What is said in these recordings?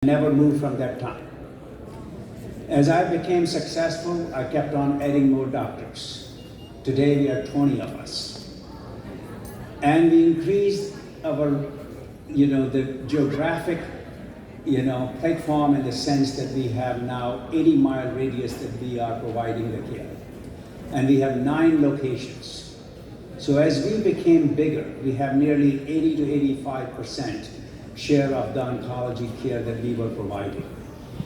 Never moved from that time. As I became successful, I kept on adding more doctors. Today we are 20 of us. And we increased our, the geographic, platform in the sense that we have now 80-mile radius that we are providing the care. And we have 9 locations. So as we became bigger, we have nearly 80 to 85% share of the oncology care that we were providing.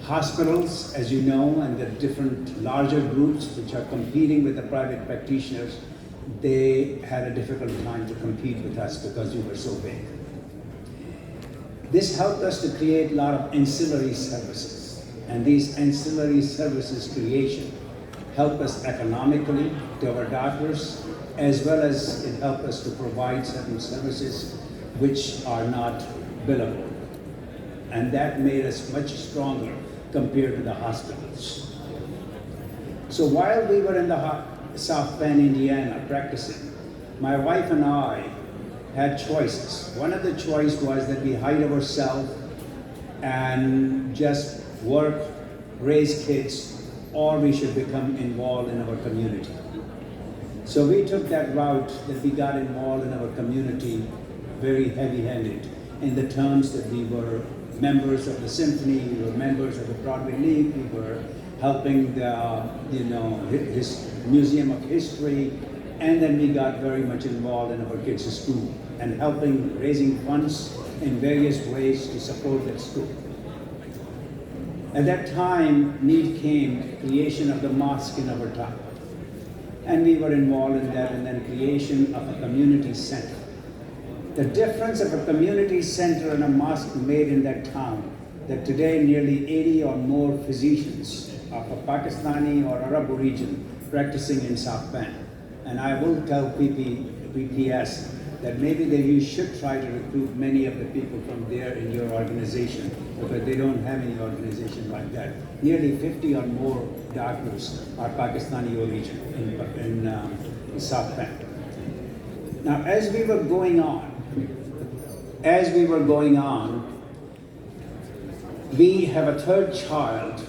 Hospitals, as you know, and the different larger groups which are competing with the private practitioners, they had a difficult time to compete with us because we were so big. This helped us to create a lot of ancillary services. And these ancillary services creation help us economically to our doctors, as well as it helped us to provide certain services which are not billable. And that made us much stronger compared to the hospitals. So while we were in the South Bend, Indiana practicing, my wife and I had choices. One of the choices was that we hide ourselves and just work, raise kids, or we should become involved in our community. So we took that route that we got involved in our community very heavy-handed, in the terms that we were members of the symphony, we were members of the Broadway League, we were helping the his Museum of History, and then we got very much involved in our kids' school and helping raising funds in various ways to support that school. At that time, need came creation of the mosque in our town, and we were involved in that, and then creation of a community center. The difference of a community center and a mosque made in that town, that today nearly 80 or more physicians of a Pakistani or Arab origin practicing in South Bend. And I will tell PPS that maybe you should try to recruit many of the people from there in your organization, because they don't have any organization like that. Nearly 50 or more doctors are Pakistani origin in South Bend. Now, as we were going on, we have a third child,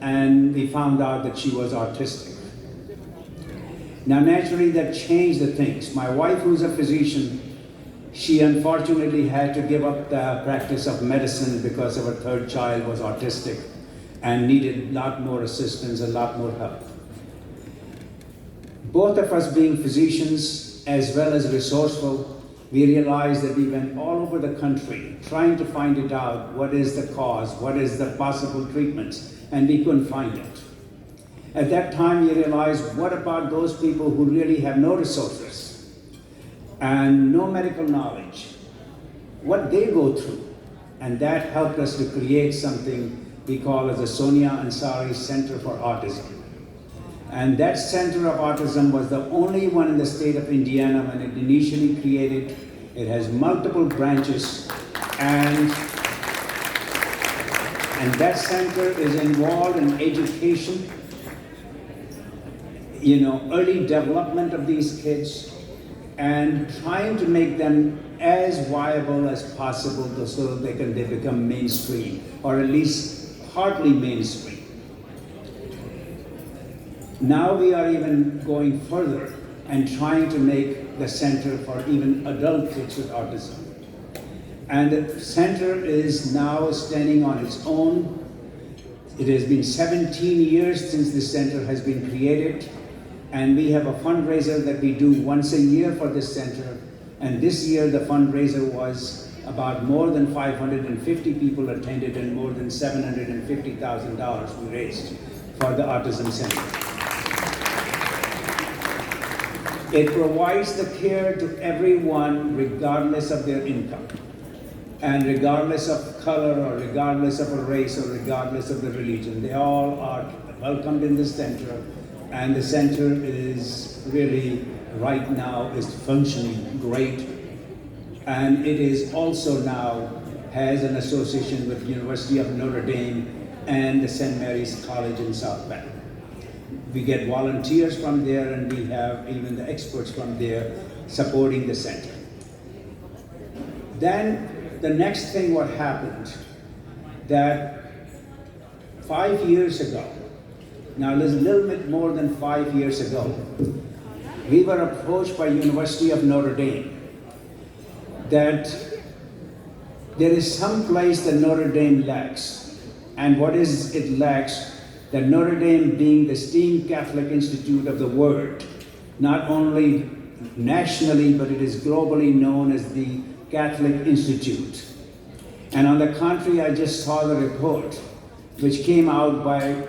and we found out that she was autistic. Now, naturally, that changed the things. My wife, who's a physician, she unfortunately had to give up the practice of medicine because our third child was autistic and needed a lot more assistance, a lot more help. Both of us being physicians as well as resourceful, we realized that we went all over the country trying to find it out, what is the cause, what is the possible treatments, and we couldn't find it. At that time, we realized, what about those people who really have no resources and no medical knowledge, what they go through? And that helped us to create something we call as the Sonia Ansari Center for Autism. And that Center of Autism was the only one in the state of Indiana when it initially created. It has multiple branches, and that center is involved in education, early development of these kids, and trying to make them as viable as possible so they become mainstream, or at least partly mainstream. Now we are even going further and trying to make the center for even adult kids with autism. And the center is now standing on its own. It has been 17 years since the center has been created, and we have a fundraiser that we do once a year for this center. And this year the fundraiser was about more than 550 people attended, and more than $750,000 we raised for the Autism Center. It provides the care to everyone regardless of their income, and regardless of color, or regardless of a race, or regardless of the religion. They all are welcomed in the center, and the center is really, right now, is functioning great. And it is also now has an association with University of Notre Dame and the St. Mary's College in South Bend. We get volunteers from there, and we have even the experts from there supporting the center. Then the next thing what happened, that 5 years ago, now there's a little bit more than 5 years ago, we were approached by University of Notre Dame that there is some place that Notre Dame lacks. And what is it lacks? That Notre Dame, being the esteemed Catholic Institute of the World, not only nationally, but it is globally known as the Catholic Institute. And on the contrary, I just saw the report, which came out by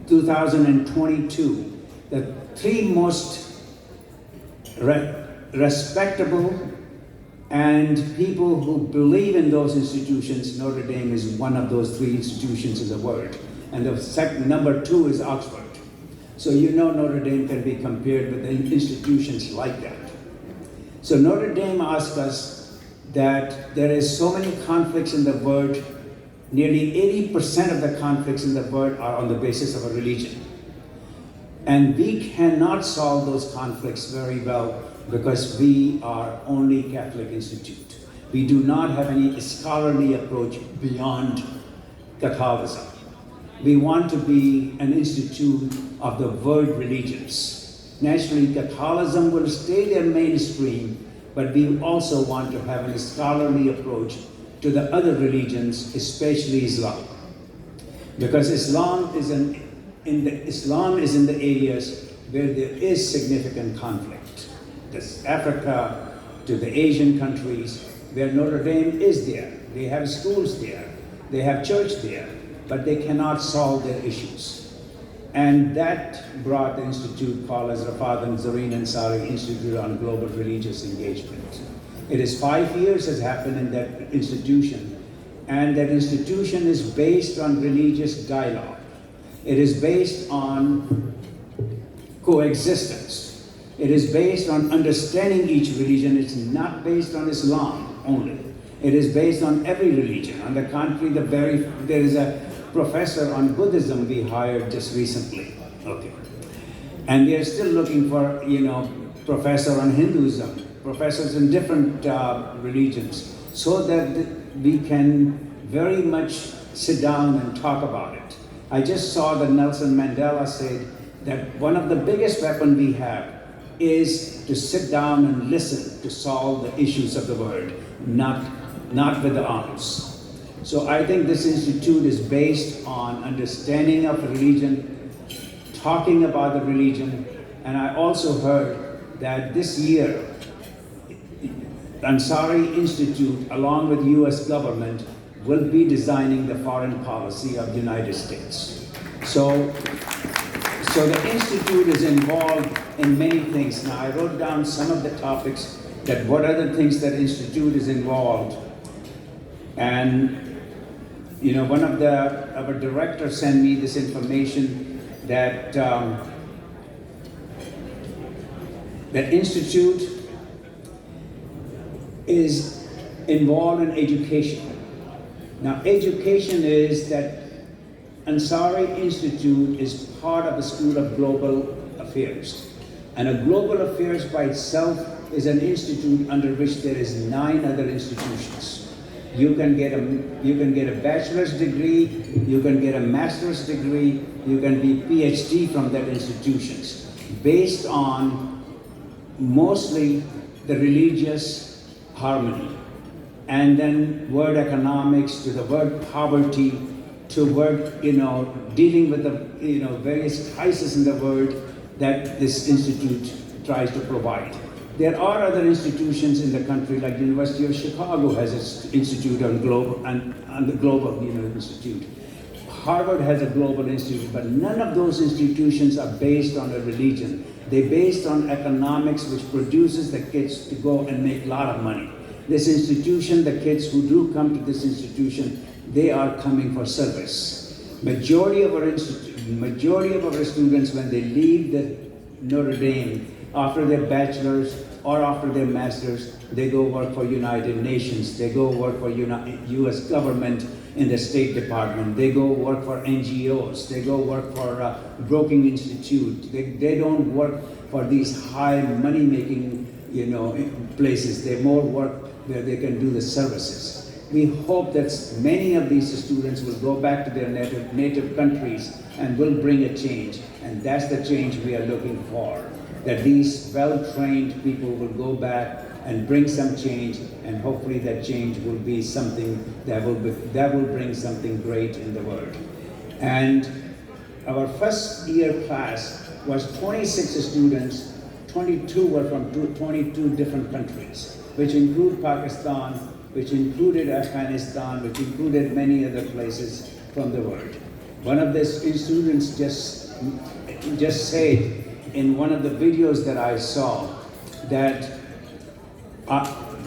2022, the three most respectable and people who believe in those institutions, Notre Dame is one of those three institutions in the world. And the second, number two is Oxford. So you know Notre Dame can be compared with institutions like that. So Notre Dame asked us that there is so many conflicts in the world, nearly 80% of the conflicts in the world are on the basis of a religion. And we cannot solve those conflicts very well because we are only Catholic Institute. We do not have any scholarly approach beyond Catholicism. We want to be an institute of the world religions. Naturally, Catholicism will stay there mainstream, but we also want to have a scholarly approach to the other religions, especially Islam. Because Islam is in the areas where there is significant conflict. This Africa to the Asian countries where Notre Dame is there. They have schools there, they have church there, but they cannot solve their issues. And that brought the institute called as Rafat and Zareen Ansari Institute on Global Religious Engagement. It is 5 years has happened in that institution, and that institution is based on religious dialogue. It is based on coexistence. It is based on understanding each religion. It's not based on Islam only. It is based on every religion. On the contrary, there is a professor on Buddhism we hired just recently. Okay. And we are still looking for, professor on Hinduism, professors in different religions, so that we can very much sit down and talk about it. I just saw that Nelson Mandela said that one of the biggest weapons we have is to sit down and listen to solve the issues of the world, not with the arms. So I think this institute is based on understanding of religion, talking about the religion, and I also heard that this year, Ansari Institute, along with US government, will be designing the foreign policy of the United States. So the Institute is involved in many things. Now, I wrote down some of the topics that what are the things that Institute is involved. And, one of our directors sent me this information that that Institute is involved in education. Now, education is that Ansari Institute is part of the School of Global Affairs. And a global affairs by itself is an institute under which there is 9 other institutions. You can get a bachelor's degree, you can get a master's degree, you can be PhD from that institutions, based on mostly the religious harmony. And then word economics to the word poverty, to work, dealing with the, various crises in the world that this institute tries to provide. There are other institutions in the country, like the University of Chicago has its institute on the global, institute. Harvard has a global institute, but none of those institutions are based on a religion. They're based on economics, which produces the kids to go and make a lot of money. This institution, the kids who do come to this institution, they are coming for service. Majority of our students, when they leave the Notre Dame, after their bachelor's or after their master's, they go work for United Nations, they go work for US government in the State Department, they go work for NGOs, they go work for Broking Institute, they don't work for these high money-making places. They more work where they can do the services. we hope that many of these students will go back to their native countries and will bring a change. And that's the change we are looking for, that these well-trained people will go back and bring some change, and hopefully that change will be something that will bring something great in the world. And our first year class was 26 students, 22 were from 22 different countries, which include Pakistan, which included Afghanistan, which included many other places from the world. One of the students just said in one of the videos that I saw that,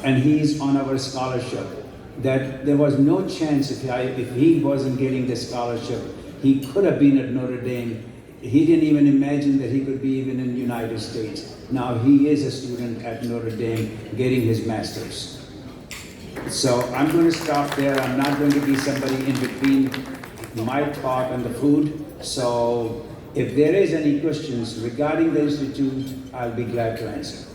and he's on our scholarship, that there was no chance if he wasn't getting the scholarship, he could have been at Notre Dame. He didn't even imagine that he could be even in the United States. Now he is a student at Notre Dame getting his master's. So I'm going to stop there. I'm not going to be somebody in between my talk and the food. So if there is any questions regarding the Institute, I'll be glad to answer.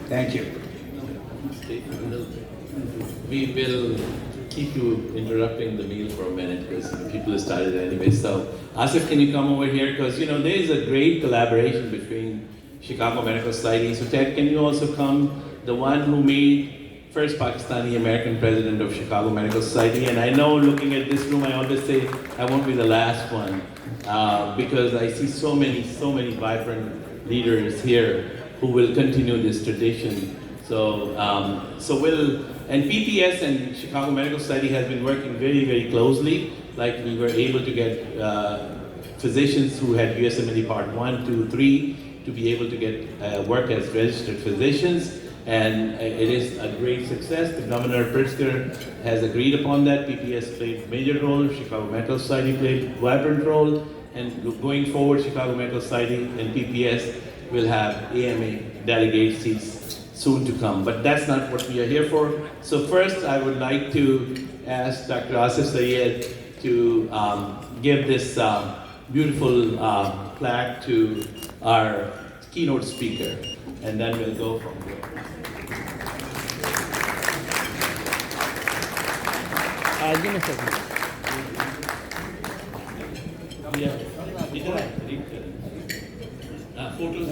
Thank you. We will keep you interrupting the meal for a minute because people have started anyway. So, Asif, can you come over here? Because, you know, there is a great collaboration between Chicago Medical Society. So, Ted, can you also come? The one who made first Pakistani-American president of Chicago Medical Society. And I know, looking at this room, I always say I won't be the last one because I see so many vibrant leaders here who will continue this tradition. So, and PPS and Chicago Medical Society has been working very closely. Like we were able to get physicians who had USMLE Part 1, 2, 3 to be able to get work as registered physicians. And it is a great success. The Governor Pritzker has agreed upon that. PPS played a major role, Chicago Medical Society played a vibrant role. And going forward, Chicago Medical Society and PPS will have AMA delegate seats soon to come, but that's not what we are here for. So first, I would like to ask Dr. Asif Sayed to give this beautiful plaque to our keynote speaker, and then we'll go from there. Give me a second. Photos.